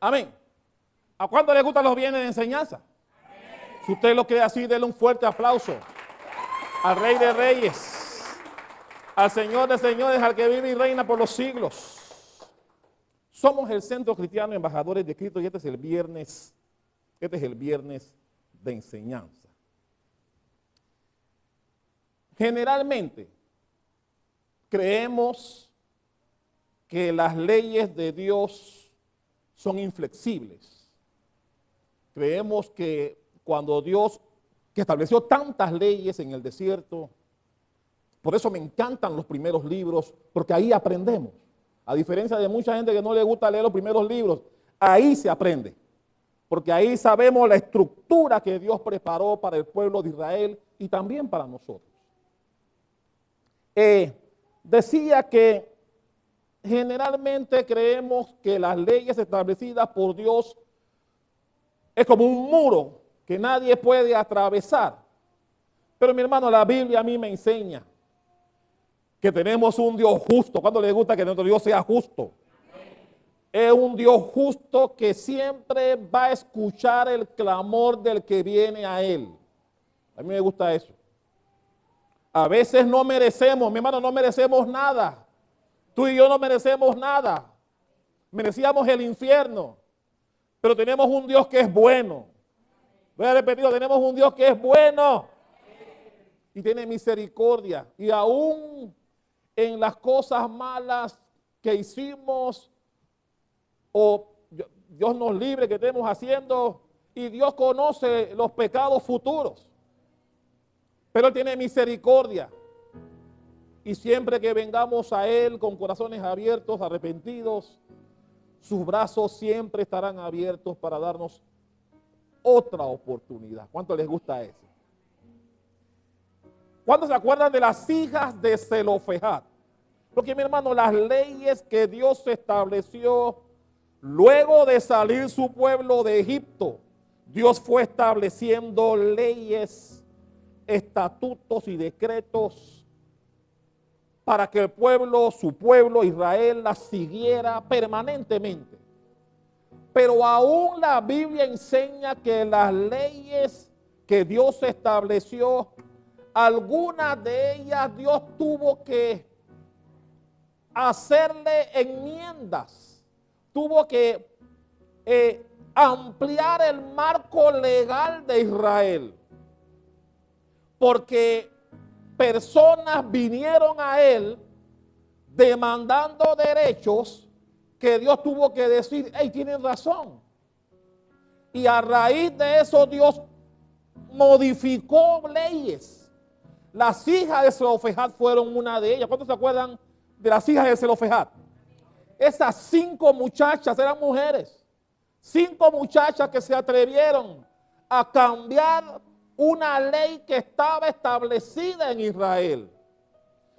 Amén. ¿A cuánto le gustan los bienes de enseñanza? Si usted lo cree así, denle un fuerte aplauso al Rey de Reyes, al Señor de Señores, al que vive y reina por los siglos. Somos el Centro Cristiano Embajadores de Cristo y este es el viernes de enseñanza. Generalmente creemos que las leyes de Dios son inflexibles. Creemos que cuando Dios, que estableció tantas leyes en el desierto, por eso me encantan los primeros libros, porque ahí aprendemos. A diferencia de mucha gente que no le gusta leer los primeros libros, ahí se aprende. Porque ahí sabemos la estructura que Dios preparó para el pueblo de Israel y también para nosotros. Decía que generalmente creemos que las leyes establecidas por Dios es como un muro que nadie puede atravesar. Pero mi hermano, la Biblia a mí me enseña que tenemos un Dios justo. ¿Cuándo le gusta que nuestro Dios sea justo? Es un Dios justo que siempre va a escuchar el clamor del que viene a Él. A mí me gusta eso. A veces no merecemos, mi hermano, no merecemos nada. Tú y yo no merecemos nada. Merecíamos el infierno. Pero tenemos un Dios que es bueno. Voy a repetirlo, tenemos un Dios que es bueno. Y tiene misericordia. Y aún en las cosas malas que hicimos, o Dios nos libre que estemos haciendo, y Dios conoce los pecados futuros. Pero Él tiene misericordia. Y siempre que vengamos a Él con corazones abiertos, arrepentidos, sus brazos siempre estarán abiertos para darnos otra oportunidad. ¿Cuánto les gusta eso? ¿Cuántos se acuerdan de las hijas de Zelofejad? Porque mi hermano, las leyes que Dios estableció luego de salir su pueblo de Egipto, Dios fue estableciendo leyes, estatutos y decretos para que el pueblo, su pueblo Israel, las siguiera permanentemente. Pero aún la Biblia enseña que las leyes que Dios estableció, algunas de ellas Dios tuvo que hacerle enmiendas, tuvo que ampliar el marco legal de Israel, porque personas vinieron a Él demandando derechos que Dios tuvo que decir, hey, tienen razón. Y a raíz de eso Dios modificó leyes. Las hijas de Zelofejad fueron una de ellas. ¿Cuántos se acuerdan de las hijas de Zelofejad? Esas 5 muchachas eran mujeres. 5 muchachas que se atrevieron a cambiar una ley que estaba establecida en Israel,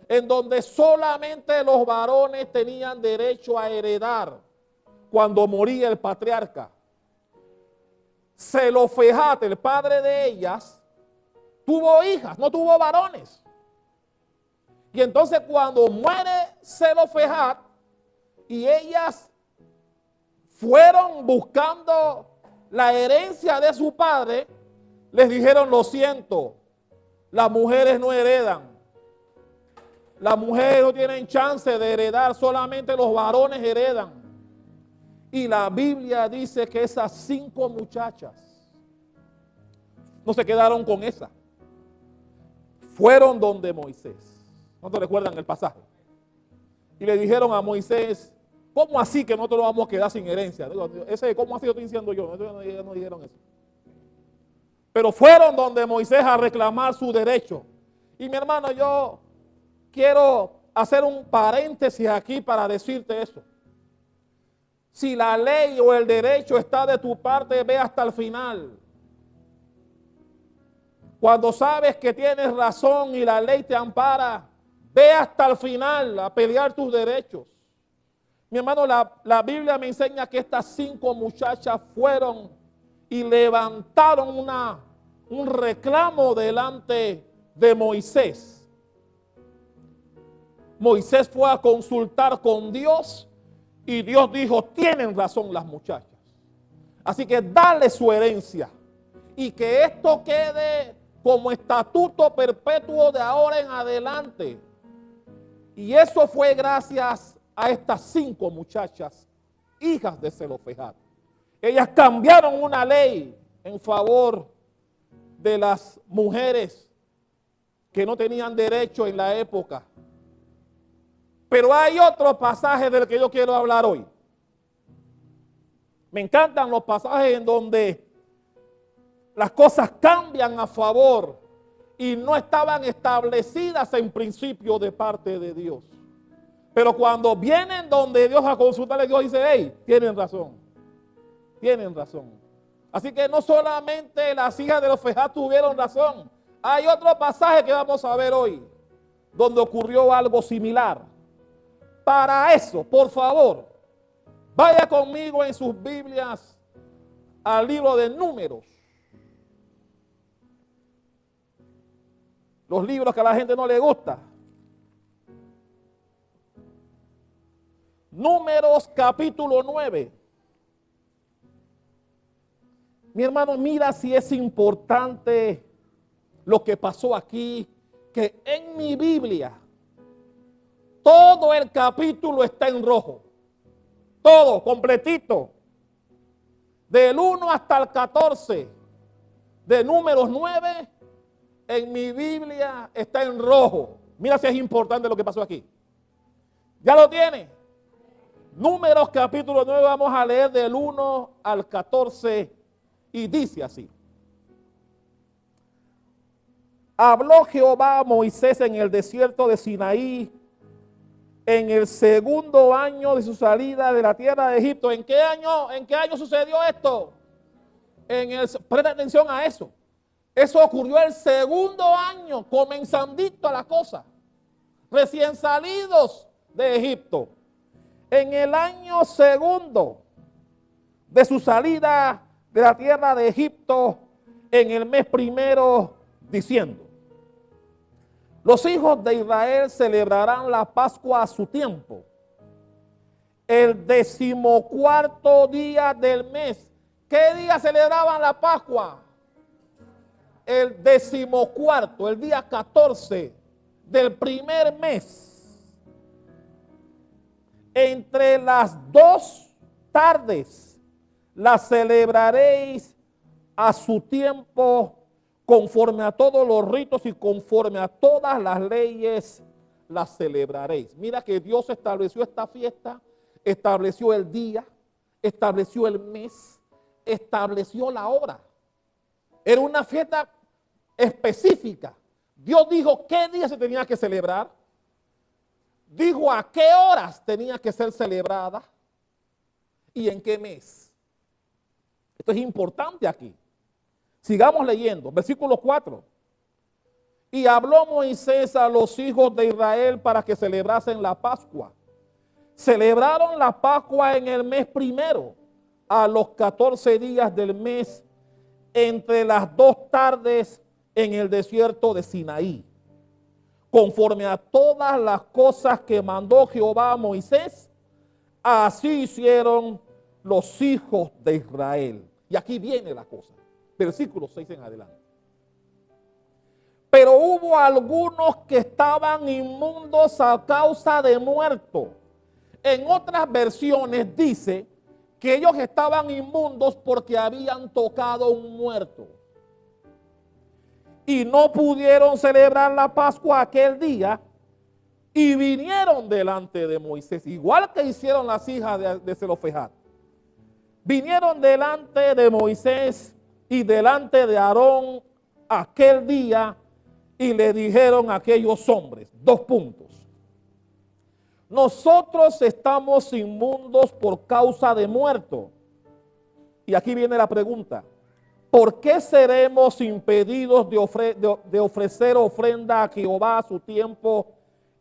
en donde solamente los varones tenían derecho a heredar cuando moría el patriarca. Zelofejad, el padre de ellas, tuvo hijas, no tuvo varones. Y entonces cuando muere Zelofejad y ellas fueron buscando la herencia de su padre, les dijeron, lo siento, las mujeres no heredan. Las mujeres no tienen chance de heredar, solamente los varones heredan. Y la Biblia dice que esas 5 muchachas no se quedaron con esa. Fueron donde Moisés. ¿Cuántos recuerdan el pasaje? Y le dijeron a Moisés, ¿cómo así que nosotros nos vamos a quedar sin herencia? ¿Cómo así lo estoy diciendo yo? No dijeron eso. Pero fueron donde Moisés a reclamar su derecho. Y mi hermano, yo quiero hacer un paréntesis aquí para decirte eso. Si la ley o el derecho está de tu parte, ve hasta el final. Cuando sabes que tienes razón y la ley te ampara, ve hasta el final a pelear tus derechos. Mi hermano, la Biblia me enseña que estas 5 muchachas fueron y levantaron un reclamo delante de Moisés. Moisés fue a consultar con Dios y Dios dijo, tienen razón las muchachas. Así que dale su herencia y que esto quede como estatuto perpetuo de ahora en adelante. Y eso fue gracias a estas 5 muchachas, hijas de Zelofehad. Ellas cambiaron una ley en favor de las mujeres que no tenían derecho en la época. Pero hay otro pasaje del que yo quiero hablar hoy. Me encantan los pasajes en donde las cosas cambian a favor y no estaban establecidas en principio de parte de Dios. Pero cuando vienen donde Dios a consultarle, Dios dice, hey, tienen razón. Tienen razón. Así que no solamente las hijas de los Zelofehad tuvieron razón. Hay otro pasaje que vamos a ver hoy, donde ocurrió algo similar. Para eso, por favor, vaya conmigo en sus Biblias al libro de Números. Los libros que a la gente no le gusta. Números capítulo 9. Mi hermano, mira si es importante lo que pasó aquí, que en mi Biblia todo el capítulo está en rojo. Todo, completito. Del 1 hasta el 14 de Números 9, en mi Biblia está en rojo. Mira si es importante lo que pasó aquí. ¿Ya lo tiene? Números capítulo 9, vamos a leer del 1 al 14 y dice así. Habló Jehová a Moisés en el desierto de Sinaí en el 2º año de su salida de la tierra de Egipto. ¿En qué año? ¿En qué año sucedió esto? Presta atención a eso. Eso ocurrió el 2º año, comenzandito la cosa. Recién salidos de Egipto. En el año 2º de su salida de la tierra de Egipto, en el mes 1, diciendo: los hijos de Israel celebrarán la Pascua a su tiempo, el 14º día del mes. ¿Qué día celebraban la Pascua? El 14º, el día 14 del primer mes. Entre las 2 tardes la celebraréis a su tiempo, conforme a todos los ritos y conforme a todas las leyes las celebraréis. Mira que Dios estableció esta fiesta, estableció el día, estableció el mes, estableció la hora. Era una fiesta específica. Dios dijo qué día se tenía que celebrar. Dijo a qué horas tenía que ser celebrada y en qué mes. Esto es importante aquí. Sigamos leyendo, versículo 4. Y habló Moisés a los hijos de Israel para que celebrasen la Pascua. Celebraron la Pascua en el mes 1, a los 14 días del mes, entre las 2 tardes en el desierto de Sinaí, conforme a todas las cosas que mandó Jehová a Moisés. Así hicieron los hijos de Israel. Y aquí viene la cosa. Versículo 6 en adelante. Pero hubo algunos que estaban inmundos a causa de muerto. En otras versiones dice que ellos estaban inmundos porque habían tocado un muerto. Y no pudieron celebrar la Pascua aquel día y vinieron delante de Moisés, igual que hicieron las hijas de Zelofehad. Vinieron delante de Moisés y delante de Aarón aquel día y le dijeron a aquellos hombres, 2 puntos. Nosotros estamos inmundos por causa de muerto. Y aquí viene la pregunta. ¿Por qué seremos impedidos de ofrecer ofrenda a Jehová a su tiempo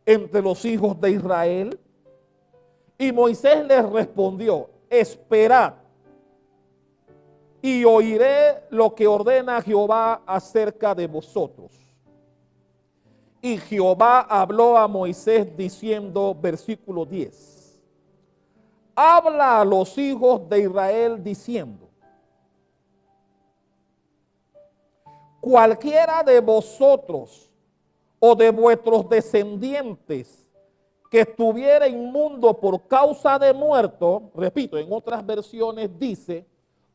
entre los hijos de Israel? Y Moisés les respondió: esperad y oiré lo que ordena Jehová acerca de vosotros. Y Jehová habló a Moisés diciendo, versículo 10, habla a los hijos de Israel diciendo: cualquiera de vosotros o de vuestros descendientes que estuviera inmundo por causa de muerto, repito, en otras versiones dice,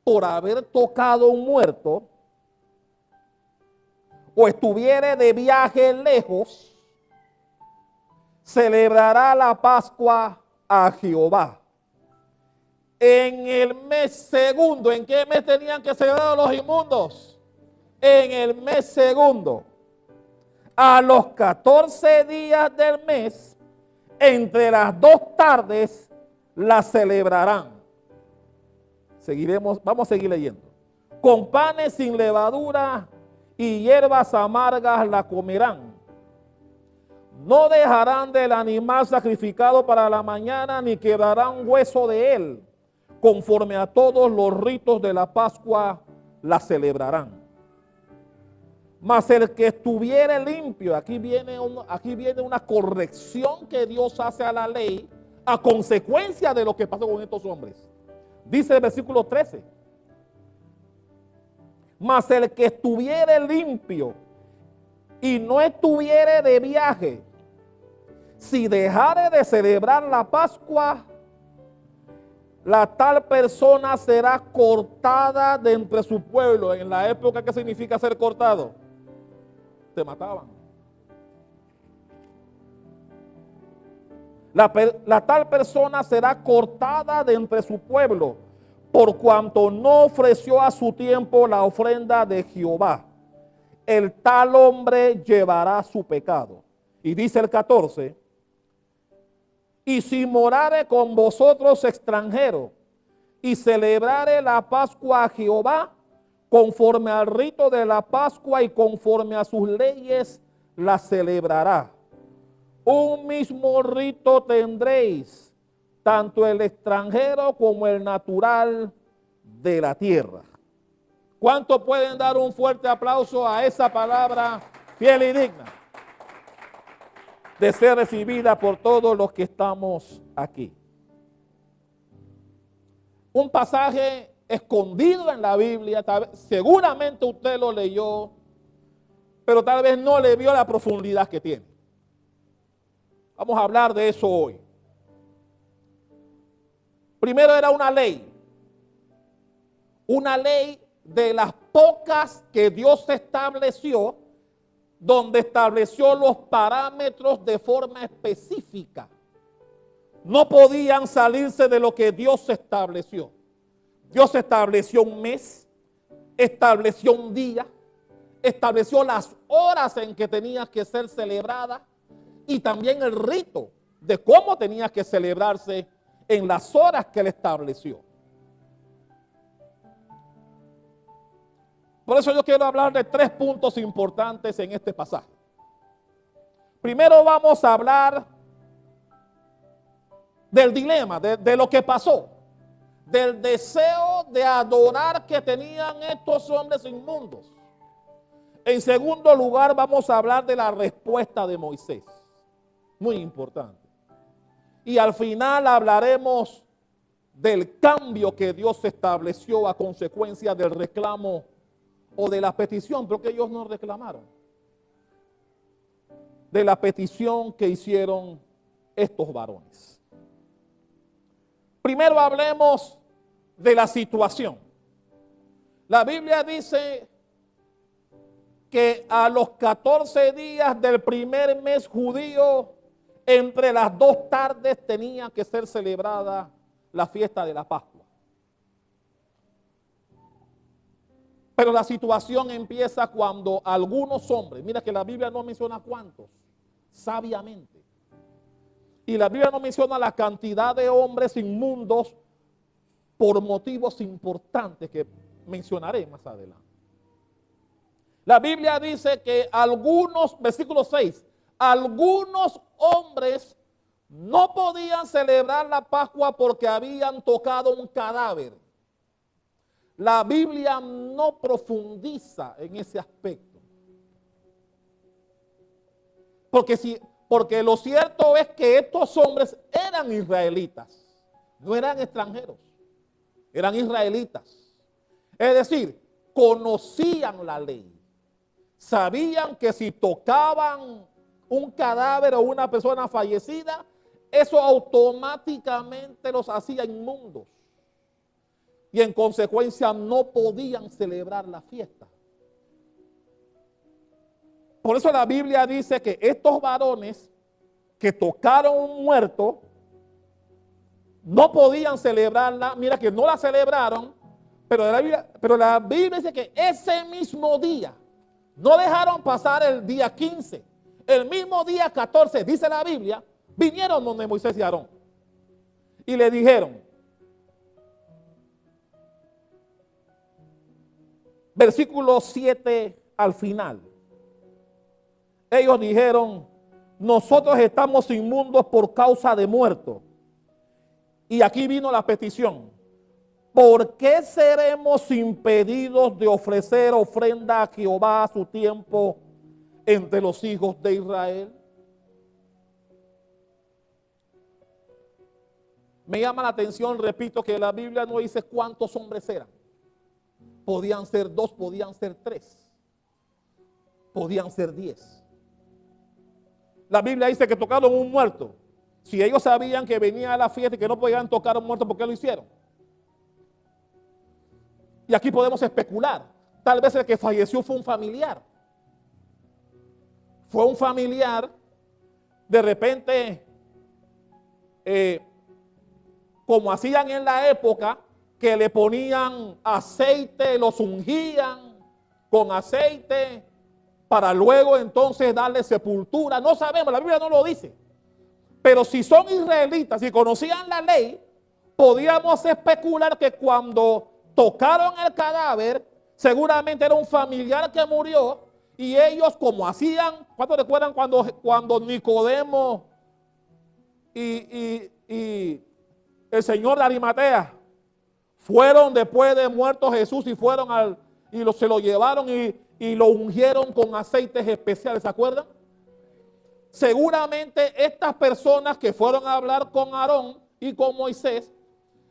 por haber tocado un muerto, o estuviere de viaje lejos, celebrará la Pascua a Jehová. En el mes segundo, ¿en qué mes tenían que celebrar los inmundos? En el mes segundo. A los 14 días del mes, entre las 2 tardes, la celebrarán. Vamos a seguir leyendo. Con panes sin levadura y hierbas amargas la comerán. No dejarán del animal sacrificado para la mañana, ni quebrarán hueso de él. Conforme a todos los ritos de la Pascua, la celebrarán. Mas el que estuviere limpio, aquí viene una corrección que Dios hace a la ley a consecuencia de lo que pasó con estos hombres. Dice el versículo 13. Mas el que estuviere limpio y no estuviere de viaje, si dejare de celebrar la Pascua, la tal persona será cortada de entre su pueblo. En la época, ¿qué significa ser cortado? Te mataban. La tal persona será cortada de entre su pueblo, por cuanto no ofreció a su tiempo la ofrenda de Jehová. El tal hombre llevará su pecado. Y dice el 14, y si morare con vosotros extranjero y celebrare la Pascua a Jehová, conforme al rito de la Pascua y conforme a sus leyes, la celebrará. Un mismo rito tendréis, tanto el extranjero como el natural de la tierra. ¿Cuánto pueden dar un fuerte aplauso a esa palabra fiel y digna de ser recibida por todos los que estamos aquí? Un pasaje escondido en la Biblia, seguramente usted lo leyó, pero tal vez no le vio la profundidad que tiene. Vamos a hablar de eso hoy. Primero era una ley de las pocas que Dios estableció, donde estableció los parámetros de forma específica. No podían salirse de lo que Dios estableció. Dios estableció un mes, estableció un día, estableció las horas en que tenía que ser celebrada y también el rito de cómo tenía que celebrarse en las horas que Él estableció. Por eso yo quiero hablar de 3 puntos importantes en este pasaje. Primero vamos a hablar del dilema, de lo que pasó, del deseo de adorar que tenían estos hombres inmundos. En segundo lugar, vamos a hablar de la respuesta de Moisés, muy importante. Y al final hablaremos del cambio que Dios estableció a consecuencia del reclamo o de la petición, porque ellos no reclamaron, de la petición que hicieron estos varones. Primero hablemos de la situación. La Biblia dice que a los 14 días del primer mes judío, entre las 2 tardes tenía que ser celebrada la fiesta de la Pascua. Pero la situación empieza cuando algunos hombres, mira que la Biblia no menciona cuántos, sabiamente. Y la Biblia no menciona la cantidad de hombres inmundos por motivos importantes que mencionaré más adelante. La Biblia dice que algunos, versículo 6, algunos hombres no podían celebrar la Pascua porque habían tocado un cadáver. La Biblia no profundiza en ese aspecto. Porque lo cierto es que estos hombres eran israelitas, no eran extranjeros, eran israelitas. Es decir, conocían la ley. sabían que si tocaban un cadáver o una persona fallecida, eso automáticamente los hacía inmundos. Y en consecuencia no podían celebrar la fiesta. Por eso la Biblia dice que estos varones que tocaron un muerto no podían celebrarla. Mira que no la celebraron, pero la Biblia dice que ese mismo día, no dejaron pasar el día 15, el mismo día 14, dice la Biblia, vinieron donde Moisés y Aarón y le dijeron, versículo 7 al final, ellos dijeron, nosotros estamos inmundos por causa de muerto. Y aquí vino la petición. ¿Por qué seremos impedidos de ofrecer ofrenda a Jehová a su tiempo entre los hijos de Israel? Me llama la atención, repito, que la Biblia no dice cuántos hombres eran. Podían ser 2, podían ser 3, podían ser 10. La Biblia dice que tocaron un muerto. Si ellos sabían que venía a la fiesta y que no podían tocar a un muerto, ¿por qué lo hicieron? Y aquí podemos especular. Tal vez el que falleció fue un familiar. Fue un familiar, de repente, como hacían en la época, que le ponían aceite, los ungían con aceite, para luego entonces darle sepultura. No sabemos, la Biblia no lo dice. Pero si son israelitas y conocían la ley, podíamos especular que cuando tocaron el cadáver, seguramente era un familiar que murió y ellos como hacían, ¿cuántos recuerdan cuando Nicodemo y el señor de Arimatea fueron después de muerto Jesús y fueron se lo llevaron y lo ungieron con aceites especiales, ¿se acuerdan? Seguramente estas personas que fueron a hablar con Aarón y con Moisés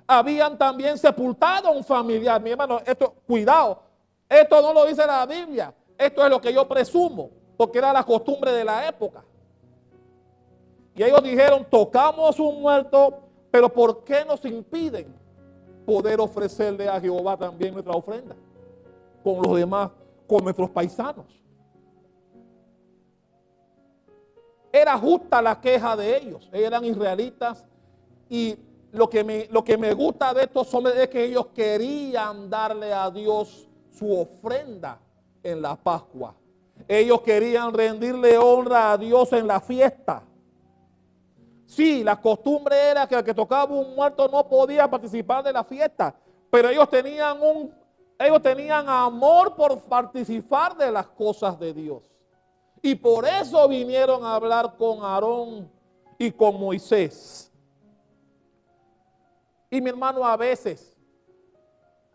habían también sepultado a un familiar. Mi hermano, esto, cuidado, esto no lo dice la Biblia, esto es lo que yo presumo, porque era la costumbre de la época. Y ellos dijeron, tocamos un muerto, pero ¿por qué nos impiden poder ofrecerle a Jehová también nuestra ofrenda con los demás, con nuestros paisanos? Era justa la queja de ellos, eran israelitas, y lo que me gusta de estos hombres es que ellos querían darle a Dios su ofrenda en la Pascua. Ellos querían rendirle honra a Dios en la fiesta. Sí, la costumbre era que el que tocaba un muerto no podía participar de la fiesta, pero ellos tenían amor por participar de las cosas de Dios. Y por eso vinieron a hablar con Aarón y con Moisés. Y mi hermano, a veces,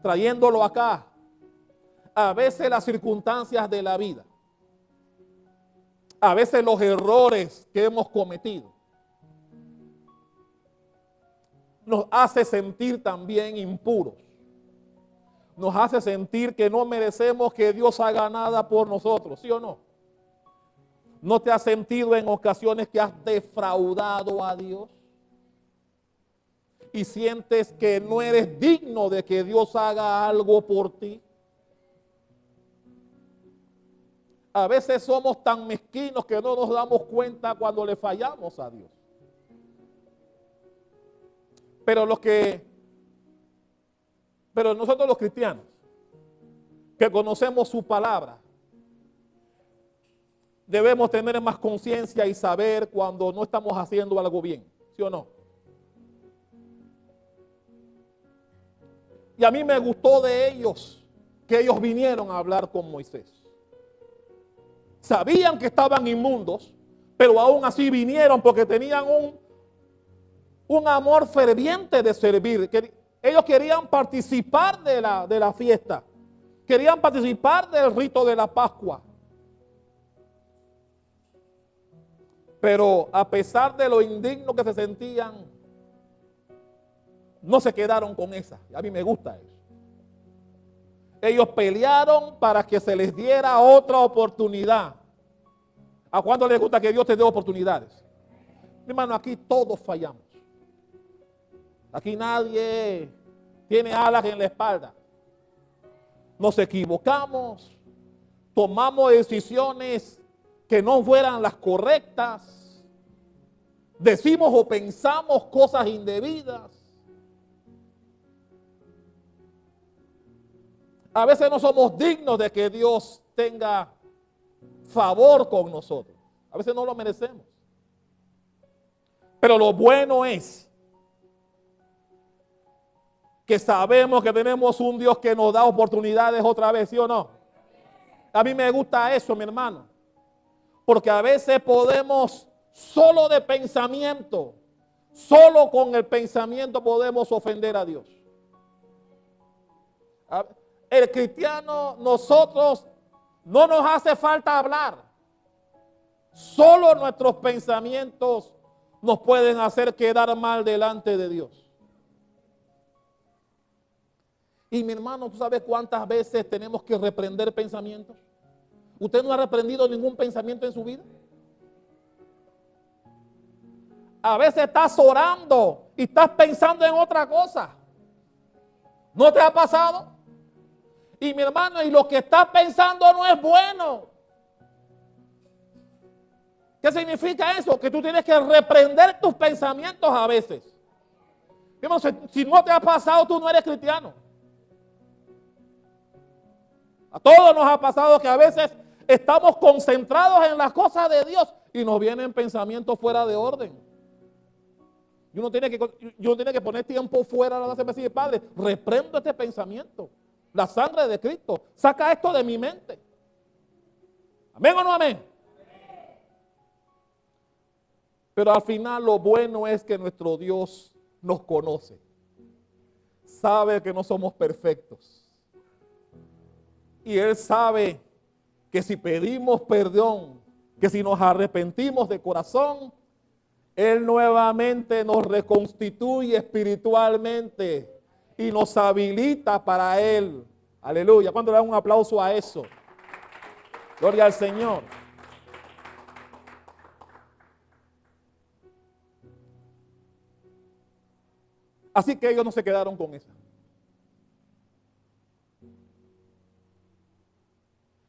trayéndolo acá, a veces las circunstancias de la vida, a veces los errores que hemos cometido, nos hace sentir también impuros. Nos hace sentir que no merecemos que Dios haga nada por nosotros, ¿sí o no? ¿No te has sentido en ocasiones que has defraudado a Dios? Y sientes que no eres digno de que Dios haga algo por ti. A veces somos tan mezquinos que no nos damos cuenta cuando le fallamos a Dios. Pero nosotros los cristianos, que conocemos su palabra, debemos tener más conciencia y saber cuando no estamos haciendo algo bien, ¿sí o no? Y a mí me gustó de ellos que ellos vinieron a hablar con Moisés. Sabían que estaban inmundos, pero aún así vinieron porque tenían un amor ferviente de servir. Ellos querían participar de la fiesta, querían participar del rito de la Pascua. Pero a pesar de lo indigno que se sentían, no se quedaron con esa. A mí me gusta eso. Ellos pelearon para que se les diera otra oportunidad. ¿A cuánto les gusta que Dios te dé oportunidades? Mi hermano, aquí todos fallamos. Aquí nadie tiene alas en la espalda. Nos equivocamos, tomamos decisiones que no fueran las correctas, decimos o pensamos cosas indebidas. A veces no somos dignos de que Dios tenga favor con nosotros. A veces no lo merecemos. Pero lo bueno es que sabemos que tenemos un Dios que nos da oportunidades otra vez, ¿sí o no? A mí me gusta eso, mi hermano. Porque a veces podemos, solo de pensamiento, solo con el pensamiento podemos ofender a Dios. El cristiano, nosotros, no nos hace falta hablar. Solo nuestros pensamientos nos pueden hacer quedar mal delante de Dios. Y mi hermano, ¿tú sabes cuántas veces tenemos que reprender pensamientos? ¿Usted no ha reprendido ningún pensamiento en su vida? A veces estás orando y estás pensando en otra cosa. ¿No te ha pasado? Y mi hermano, y lo que estás pensando no es bueno. ¿Qué significa eso? Que tú tienes que reprender tus pensamientos a veces. Mi hermano, si no te ha pasado, tú no eres cristiano. A todos nos ha pasado que a veces estamos concentrados en las cosas de Dios y nos vienen pensamientos fuera de orden. Y uno tiene que poner tiempo fuera de la cerveza y decir, Padre, reprendo este pensamiento. La sangre de Cristo, saca esto de mi mente. ¿Amén o no amén? Pero al final lo bueno es que nuestro Dios nos conoce. Sabe que no somos perfectos. Y Él sabe que si pedimos perdón, que si nos arrepentimos de corazón, Él nuevamente nos reconstituye espiritualmente y nos habilita para Él. Aleluya. ¿Cuándo le dan un aplauso a eso? Gloria al Señor. Así que ellos no se quedaron con esa.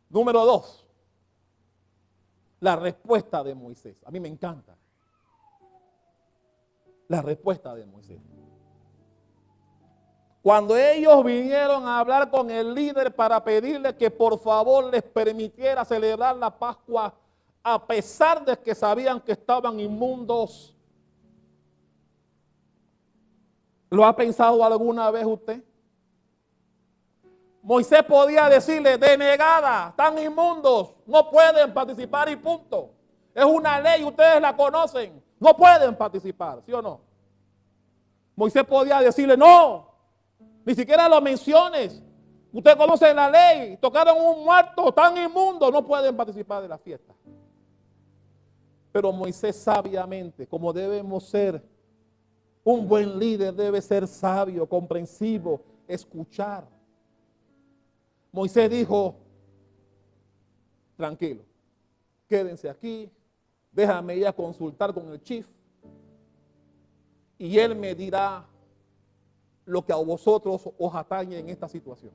Número 2. La respuesta de Moisés. A mí me encanta. La respuesta de Moisés. Cuando ellos vinieron a hablar con el líder para pedirle que por favor les permitiera celebrar la Pascua, a pesar de que sabían que estaban inmundos, ¿lo ha pensado alguna vez usted? Moisés podía decirle, denegada, están inmundos, no pueden participar y punto. Es una ley, ustedes la conocen, no pueden participar, ¿sí o no? Moisés podía decirle, no. Ni siquiera lo menciones. Usted conoce la ley. Tocaron un muerto tan inmundo. No pueden participar de la fiesta. Pero Moisés sabiamente, como debemos ser, un buen líder debe ser sabio, comprensivo, escuchar. Moisés dijo, tranquilo, quédense aquí, déjame ir a consultar con el chief y él me dirá lo que a vosotros os atañe en esta situación.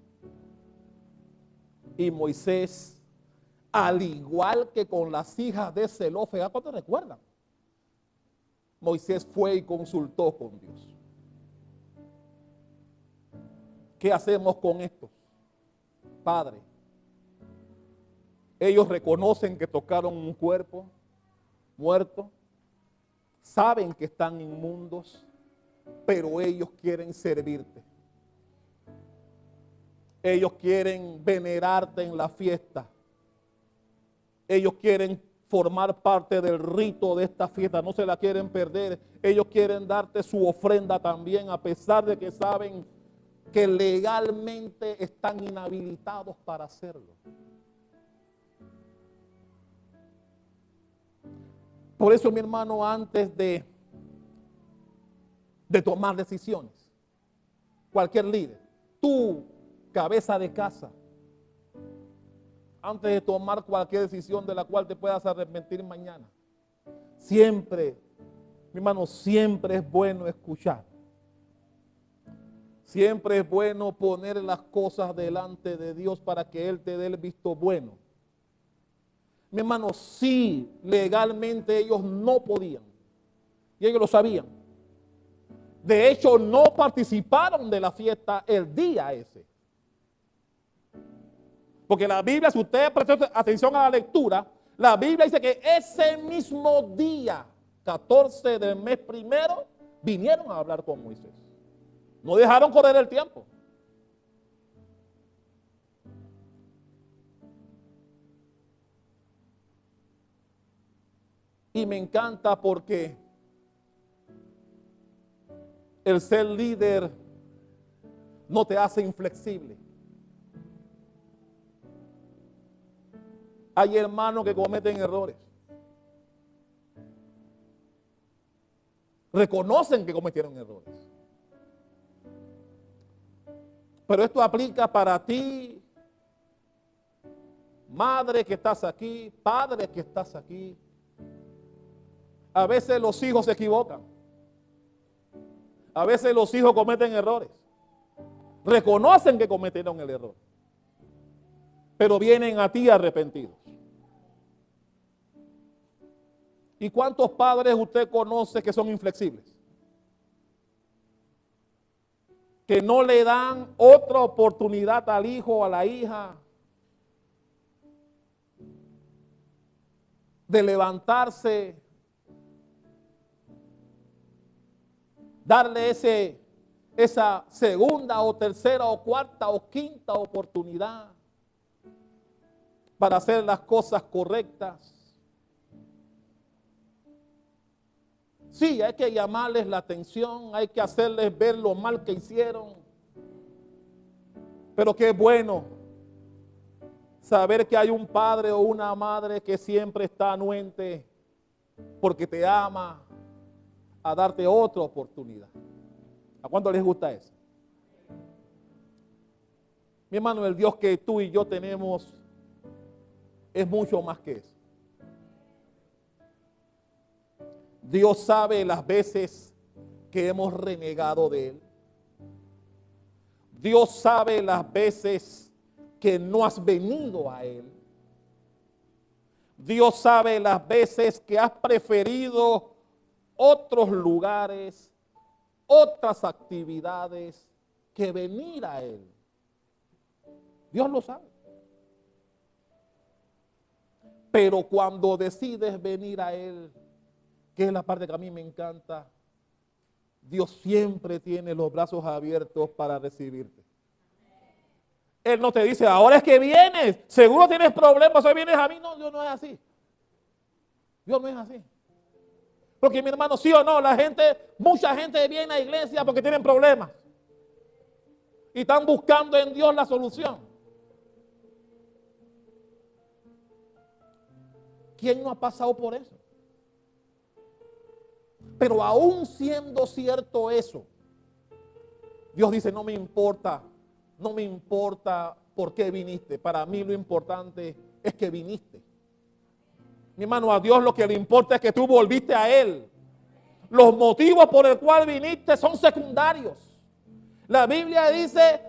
Y Moisés, al igual que con las hijas de Zelofehad, ¿cuántos recuerdan? Moisés fue y consultó con Dios. ¿Qué hacemos con esto? Padre, ellos reconocen que tocaron un cuerpo muerto, saben que están inmundos, pero ellos quieren servirte. Ellos quieren venerarte en la fiesta. Ellos quieren formar parte del rito de esta fiesta, no se la quieren perder. Ellos quieren darte su ofrenda también, a pesar de que saben que legalmente están inhabilitados para hacerlo. Por eso, mi hermano, antes de tomar decisiones, cualquier líder, tú cabeza de casa, antes de tomar cualquier decisión de la cual te puedas arrepentir mañana. Siempre, mi hermano, siempre es bueno escuchar. Siempre es bueno poner las cosas delante de Dios para que Él te dé el visto bueno. Mi hermano, sí, legalmente ellos no podían. Y ellos lo sabían. De hecho, no participaron de la fiesta el día ese. Porque la Biblia, si usted prestó atención a la lectura, la Biblia dice que ese mismo día, 14 del mes primero, vinieron a hablar con Moisés. No dejaron correr el tiempo. Y me encanta porque el ser líder no te hace inflexible. Hay hermanos que cometen errores. Reconocen que cometieron errores. Pero esto aplica para ti, madre que estás aquí, padre que estás aquí. A veces los hijos se equivocan. A veces los hijos cometen errores. Reconocen que cometieron el error. Pero vienen a ti arrepentidos. ¿Y cuántos padres usted conoce que son inflexibles? Que no le dan otra oportunidad al hijo o a la hija de levantarse, darle esa segunda o tercera o cuarta o quinta oportunidad para hacer las cosas correctas. Sí, hay que llamarles la atención, hay que hacerles ver lo mal que hicieron. Pero qué bueno saber que hay un padre o una madre que siempre está anuente porque te ama a darte otra oportunidad. ¿A cuánto les gusta eso? Mi hermano, el Dios que tú y yo tenemos es mucho más que eso. Dios sabe las veces que hemos renegado de Él. Dios sabe las veces que no has venido a Él. Dios sabe las veces que has preferido otros lugares, otras actividades que venir a Él. Dios lo sabe. Pero cuando decides venir a Él, que es la parte que a mí me encanta, Dios siempre tiene los brazos abiertos para recibirte. Él no te dice, ahora es que vienes, seguro tienes problemas, hoy vienes a mí. No, Dios no es así. Dios no es así. Porque mi hermano, sí o no, mucha gente viene a la iglesia porque tienen problemas. Y están buscando en Dios la solución. ¿Quién no ha pasado por eso? Pero aún siendo cierto eso, Dios dice, no me importa por qué viniste. Para mí lo importante es que viniste. Mi hermano, a Dios lo que le importa es que tú volviste a Él. Los motivos por el cual viniste son secundarios. La Biblia dice,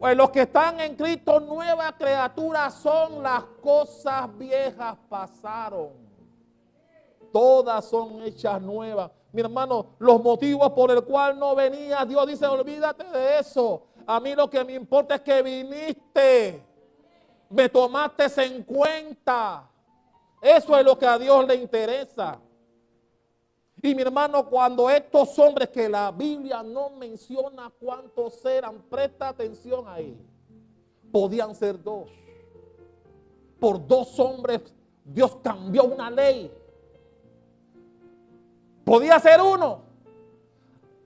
pues los que están en Cristo, nueva criatura son, las cosas viejas pasaron. Todas son hechas nuevas. Mi hermano, los motivos por el cual no venía, Dios dice, olvídate de eso. A mí lo que me importa es que viniste. Me tomaste en cuenta. Eso es lo que a Dios le interesa. Y mi hermano, cuando estos hombres que la Biblia no menciona cuántos eran, presta atención ahí. Podían ser dos. Por dos hombres Dios cambió una ley. Podía ser uno.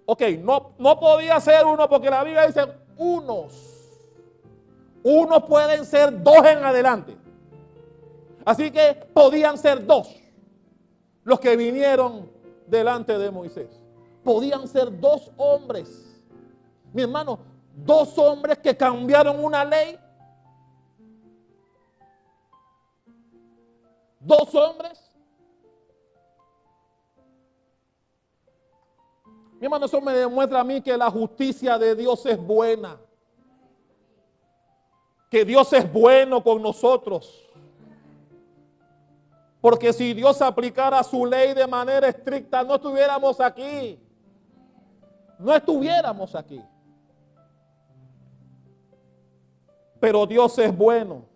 Ok, no podía ser uno porque la Biblia dice unos. Unos pueden ser dos en adelante. Así que podían ser dos los que vinieron delante de Moisés. Podían ser dos hombres. Mi hermano, Dos hombres que cambiaron una ley. Dos hombres. Mi hermano, eso me demuestra a mí que la justicia de Dios es buena. Que Dios es bueno con nosotros. Porque si Dios aplicara su ley de manera estricta, no estuviéramos aquí. No estuviéramos aquí. Pero Dios es bueno.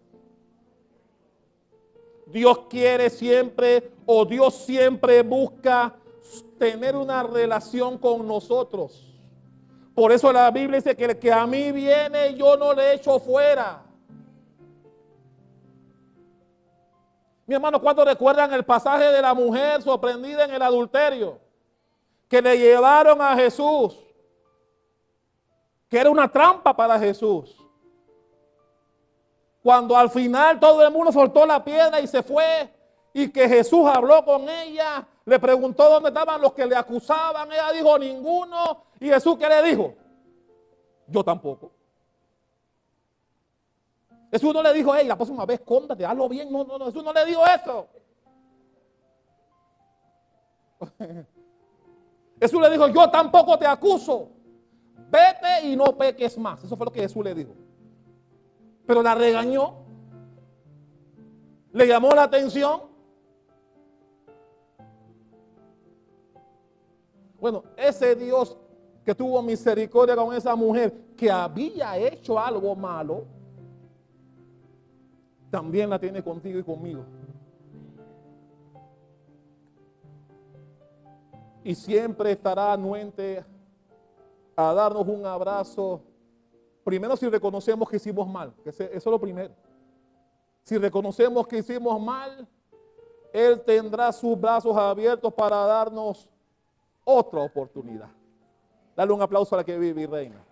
Dios quiere siempre, o Dios siempre busca tener una relación con nosotros. Por eso la Biblia dice que el que a mí viene, yo no le echo fuera. Mi hermano, ¿cuántos recuerdan el pasaje de la mujer sorprendida en el adulterio? Que le llevaron a Jesús, que era una trampa para Jesús. Cuando al final todo el mundo soltó la piedra y se fue, y que Jesús habló con ella, le preguntó dónde estaban los que le acusaban, ella dijo ninguno, y Jesús ¿qué le dijo? Yo tampoco. Jesús no le dijo, hey, la próxima vez cómprate, hazlo bien. No, Jesús no le dijo eso. Jesús le dijo, yo tampoco te acuso. Vete y no peques más. Eso fue lo que Jesús le dijo. Pero la regañó. Le llamó la atención. Bueno, ese Dios que tuvo misericordia con esa mujer que había hecho algo malo, también la tiene contigo y conmigo. Y siempre estará anuente a darnos un abrazo. Primero si reconocemos que hicimos mal, que eso es lo primero. Si reconocemos que hicimos mal, Él tendrá sus brazos abiertos para darnos otra oportunidad. Dale un aplauso a la que vive y reina.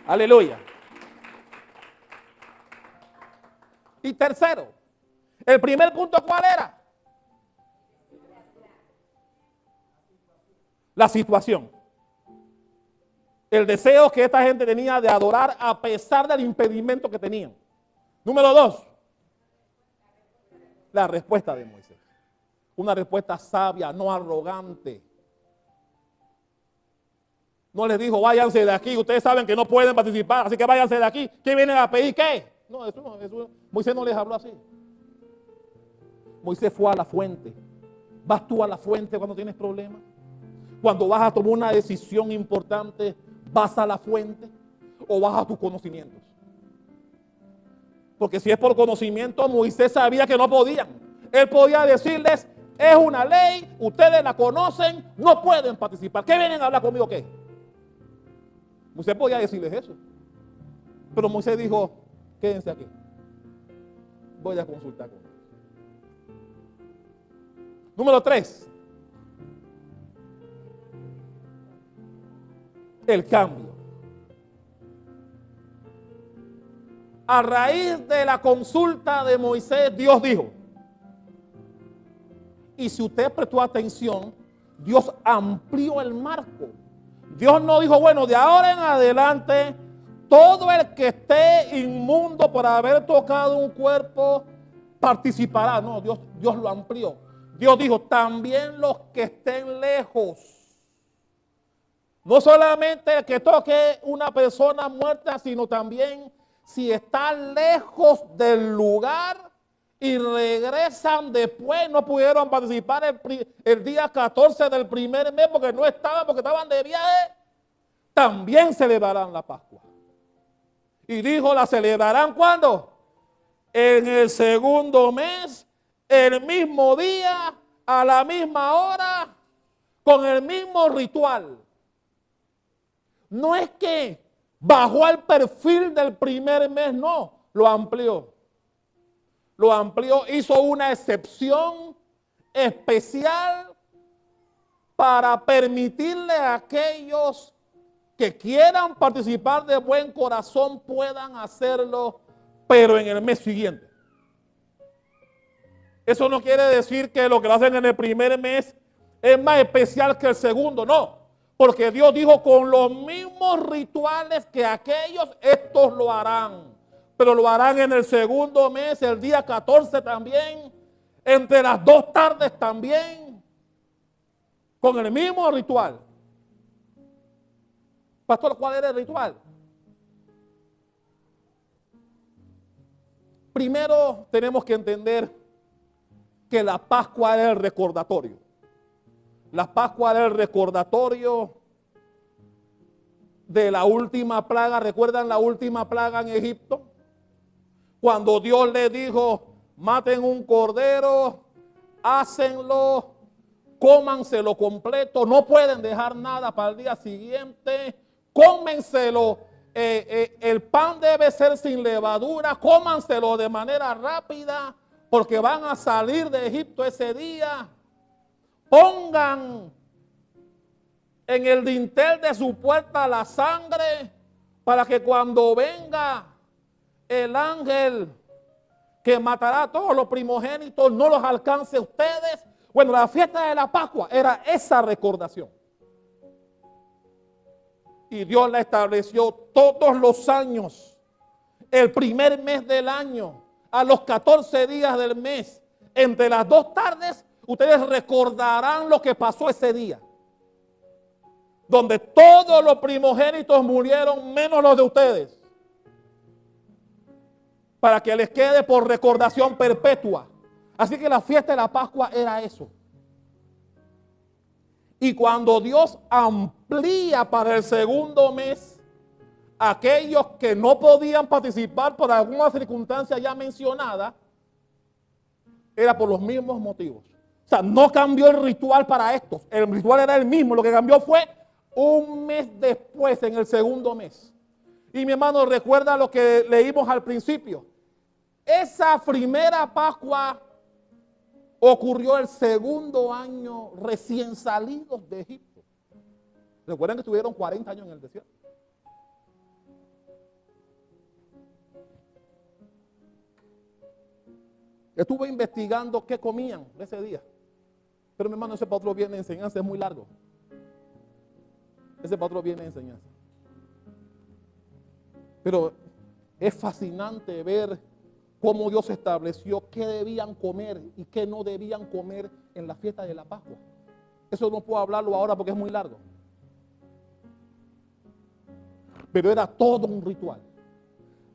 Aleluya. Y tercero, el primer punto, ¿cuál era? La situación. El deseo que esta gente tenía de adorar a pesar del impedimento que tenían. Número 2, la respuesta de Moisés. Una respuesta sabia, no arrogante. No les dijo, váyanse de aquí, ustedes saben que no pueden participar, así que váyanse de aquí. ¿Qué vienen a pedir qué? No, eso Moisés no les habló así. Moisés fue a la fuente. ¿Vas tú a la fuente cuando tienes problemas? Cuando vas a tomar una decisión importante, ¿vas a la fuente o vas a tus conocimientos? Porque si es por conocimiento, Moisés sabía que no podían. Él podía decirles, es una ley, ustedes la conocen, no pueden participar. ¿Qué vienen a hablar conmigo? ¿Qué? Moisés podía decirles eso. Pero Moisés dijo, quédense aquí. Voy a consultar con ellos. Número 3. El cambio. A raíz de la consulta de Moisés, Dios dijo, y si usted prestó atención, Dios amplió el marco. Dios no dijo, bueno, de ahora en adelante, todo el que esté inmundo por haber tocado un cuerpo participará. No, Dios lo amplió. Dios dijo, también los que estén lejos. No solamente el que toque una persona muerta, sino también si están lejos del lugar y regresan después, no pudieron participar el día 14 del primer mes porque no estaban, porque estaban de viaje, también celebrarán la Pascua. Y dijo, ¿la celebrarán cuándo? En el segundo mes, el mismo día, a la misma hora, con el mismo ritual. No es que bajó al perfil del primer mes, no, lo amplió. Lo amplió, hizo una excepción especial para permitirle a aquellos que quieran participar de buen corazón puedan hacerlo, pero en el mes siguiente. Eso no quiere decir que lo que lo hacen en el primer mes es más especial que el segundo, no. Porque Dios dijo, con los mismos rituales que aquellos, estos lo harán. Pero lo harán en el segundo mes, el día 14 también, entre las 2 tardes también, con el mismo ritual. Pastor, ¿cuál era el ritual? Primero tenemos que entender que la Pascua era el recordatorio. La Pascua era el recordatorio de la última plaga. ¿Recuerdan la última plaga en Egipto? Cuando Dios le dijo, maten un cordero, hácenlo, cómanselo completo, no pueden dejar nada para el día siguiente, cómenselo, el pan debe ser sin levadura, cómanselo de manera rápida, porque van a salir de Egipto ese día. Pongan en el dintel de su puerta la sangre, para que cuando venga el ángel que matará a todos los primogénitos no los alcance a ustedes. Bueno, la fiesta de la Pascua era esa recordación. Y Dios la estableció todos los años, el primer mes del año, a los 14 días del mes, entre las 2 tardes, ustedes recordarán lo que pasó ese día, donde todos los primogénitos murieron menos los de ustedes, para que les quede por recordación perpetua. Así que la fiesta de la Pascua era eso. Y cuando Dios amplía para el segundo mes, aquellos que no podían participar por alguna circunstancia ya mencionada, era por los mismos motivos. O sea, no cambió el ritual para estos. El ritual era el mismo. Lo que cambió fue un mes después, en el segundo mes. Y mi hermano, recuerda lo que leímos al principio. Esa primera Pascua ocurrió el segundo año recién salidos de Egipto. Recuerden que estuvieron 40 años en el desierto. Estuve investigando qué comían ese día. Pero mi hermano, ese para otro viene de enseñanza, es muy largo. Ese para otro viene de enseñanza. Pero es fascinante ver cómo Dios estableció qué debían comer y qué no debían comer en la fiesta de la Pascua. Eso no puedo hablarlo ahora porque es muy largo. Pero era todo un ritual,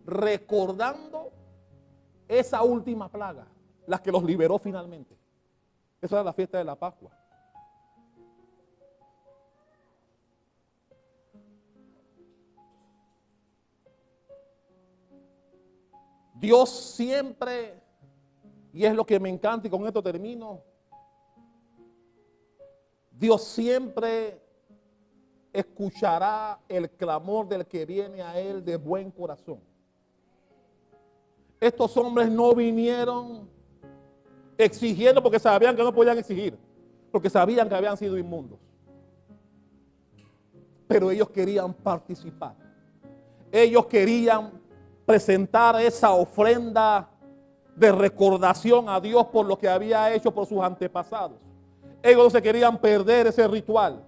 recordando esa última plaga, la que los liberó finalmente. Esa era la fiesta de la Pascua. Dios siempre, y es lo que me encanta y con esto termino, Dios siempre escuchará el clamor del que viene a Él de buen corazón. Estos hombres no vinieron exigiendo porque sabían que no podían exigir, porque sabían que habían sido inmundos. Pero ellos querían participar. Ellos querían presentar esa ofrenda de recordación a Dios por lo que había hecho por sus antepasados. Ellos no se querían perder ese ritual.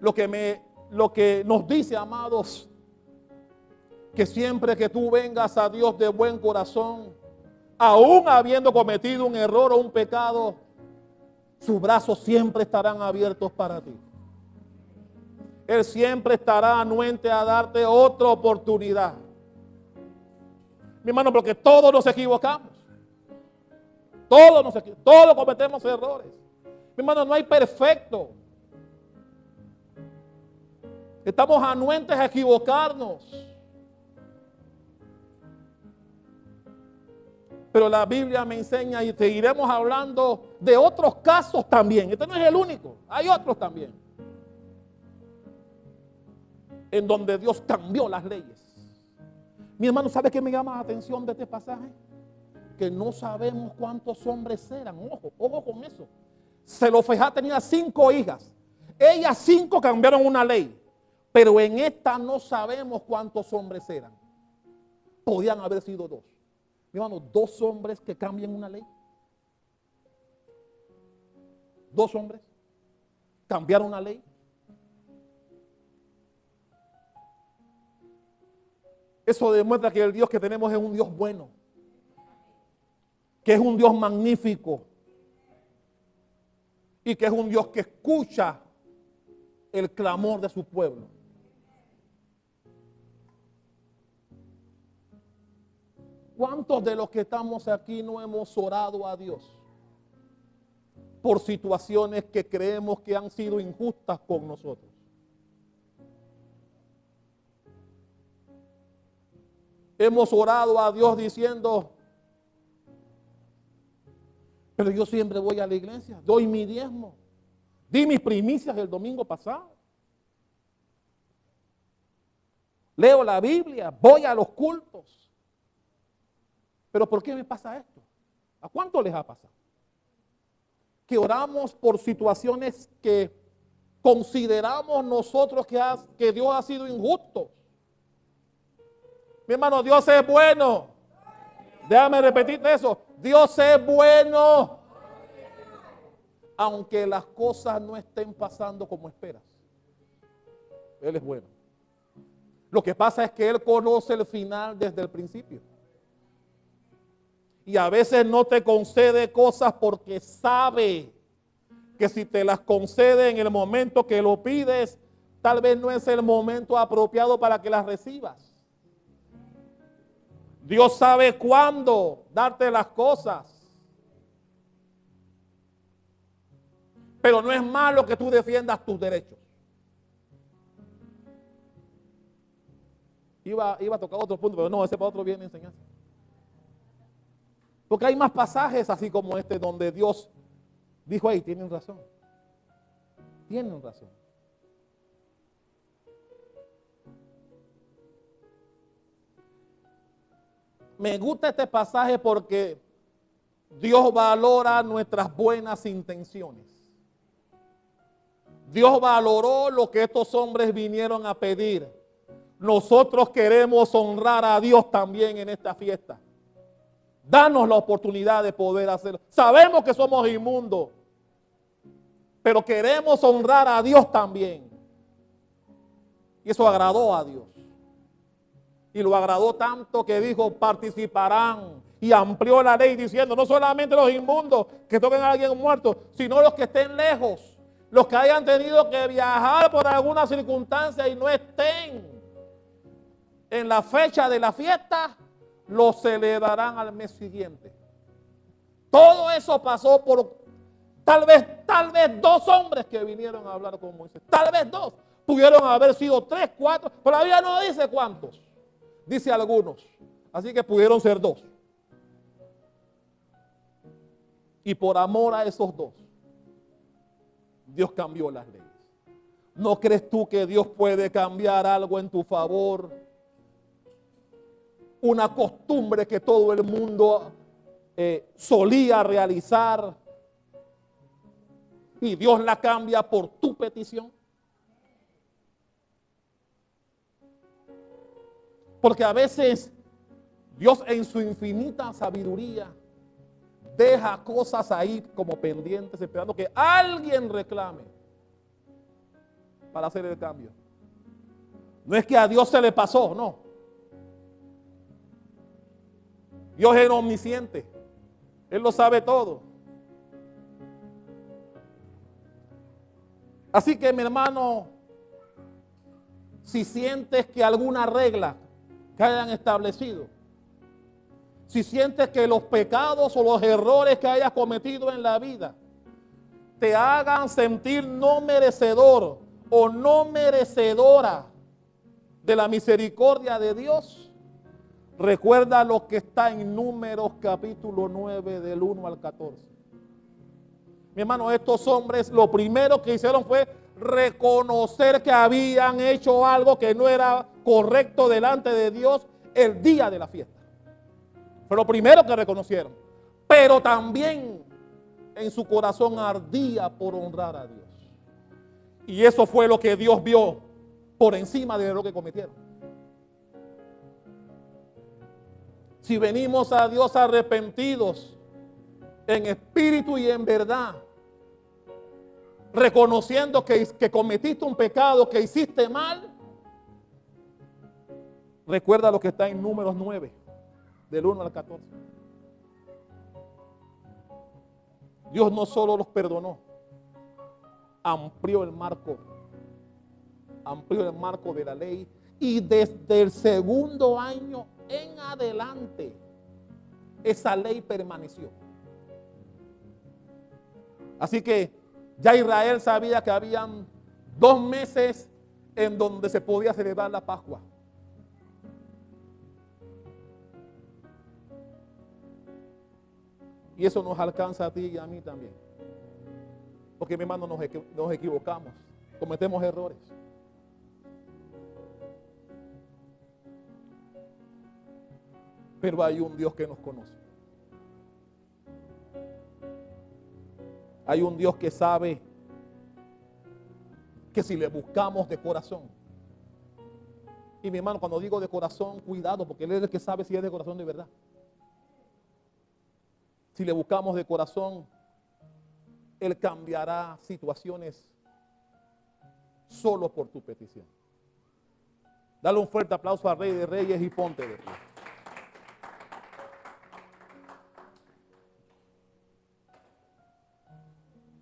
Lo que nos dice, amados, que siempre que tú vengas a Dios de buen corazón, aún habiendo cometido un error o un pecado, sus brazos siempre estarán abiertos para ti. Él siempre estará anuente a darte otra oportunidad. Mi hermano, porque todos nos equivocamos. Todos cometemos errores. Mi hermano, no hay perfecto. Estamos anuentes a equivocarnos. Pero la Biblia me enseña y seguiremos hablando de otros casos también. Este no es el único, hay otros también. En donde Dios cambió las leyes. Mi hermano, ¿sabe qué me llama la atención de este pasaje? Que no sabemos cuántos hombres eran. Ojo con eso. Zelofejad tenía 5 hijas. Ellas 5 cambiaron una ley. Pero en esta no sabemos cuántos hombres eran. Podían haber sido 2. Mi hermano, 2 hombres que cambian una ley. 2 hombres. cambiar una ley. Eso demuestra que el Dios que tenemos es un Dios bueno, que es un Dios magnífico y que es un Dios que escucha el clamor de su pueblo. ¿Cuántos de los que estamos aquí no hemos orado a Dios por situaciones que creemos que han sido injustas con nosotros? Hemos orado a Dios diciendo, pero yo siempre voy a la iglesia, doy mi diezmo, di mis primicias el domingo pasado, leo la Biblia, voy a los cultos. Pero ¿por qué me pasa esto? ¿A cuánto les ha pasado? Que oramos por situaciones que consideramos nosotros que Dios ha sido injusto. Mi hermano, Dios es bueno. Déjame repetirte eso. Dios es bueno. Aunque las cosas no estén pasando como esperas. Él es bueno. Lo que pasa es que Él conoce el final desde el principio. Y a veces no te concede cosas porque sabe que si te las concede en el momento que lo pides, tal vez no es el momento apropiado para que las recibas. Dios sabe cuándo darte las cosas. Pero no es malo que tú defiendas tus derechos. Iba a tocar otro punto, pero no, ese para otro viene enseñanza. Porque hay más pasajes así como este donde Dios dijo, hey, tienen razón. Tienen razón. Me gusta este pasaje porque Dios valora nuestras buenas intenciones. Dios valoró lo que estos hombres vinieron a pedir. Nosotros queremos honrar a Dios también en esta fiesta. Danos la oportunidad de poder hacerlo. Sabemos que somos inmundos, pero queremos honrar a Dios también. Y eso agradó a Dios. Y lo agradó tanto que dijo, participarán. Y amplió la ley diciendo, no solamente los inmundos que toquen a alguien muerto, sino los que estén lejos. Los que hayan tenido que viajar por alguna circunstancia y no estén en la fecha de la fiesta, lo celebrarán al mes siguiente. Todo eso pasó por tal vez 2 hombres que vinieron a hablar con Moisés. Tal vez 2. Pudieron haber sido 3, 4. Todavía no dice cuántos. Dice algunos. Así que pudieron ser 2. Y por amor a esos 2, Dios cambió las leyes. ¿No crees tú que Dios puede cambiar algo en tu favor? Una costumbre que todo el mundo solía realizar y Dios la cambia por tu petición. Porque a veces Dios en su infinita sabiduría deja cosas ahí como pendientes esperando que alguien reclame para hacer el cambio. No es que a Dios se le pasó, no. Dios es omnisciente. Él lo sabe todo. Así que mi hermano, si sientes que alguna regla que hayan establecido, si sientes que los pecados o los errores que hayas cometido en la vida te hagan sentir no merecedor o no merecedora de la misericordia de Dios, recuerda lo que está en Números capítulo 9 del 1 al 14. Mi hermano, estos hombres lo primero que hicieron fue reconocer que habían hecho algo que no era correcto delante de Dios el día de la fiesta. Fue lo primero que reconocieron. Pero también en su corazón ardía por honrar a Dios. Y eso fue lo que Dios vio por encima de lo que cometieron. Si venimos a Dios arrepentidos en espíritu y en verdad, reconociendo que cometiste un pecado, que hiciste mal, recuerda lo que está en Números 9, del 1 al 14. Dios no solo los perdonó, amplió el marco de la ley, y desde el segundo año en adelante esa ley permaneció. Así que ya Israel sabía que habían 2 meses en donde se podía celebrar la Pascua. Y eso nos alcanza a ti y a mí también. Porque, mi hermano, nos equivocamos, cometemos errores. Pero hay un Dios que nos conoce. Hay un Dios que sabe que si le buscamos de corazón. Y mi hermano, cuando digo de corazón, cuidado, porque Él es el que sabe si es de corazón de verdad. Si le buscamos de corazón, Él cambiará situaciones solo por tu petición. Dale un fuerte aplauso al Rey de Reyes y ponte de pie.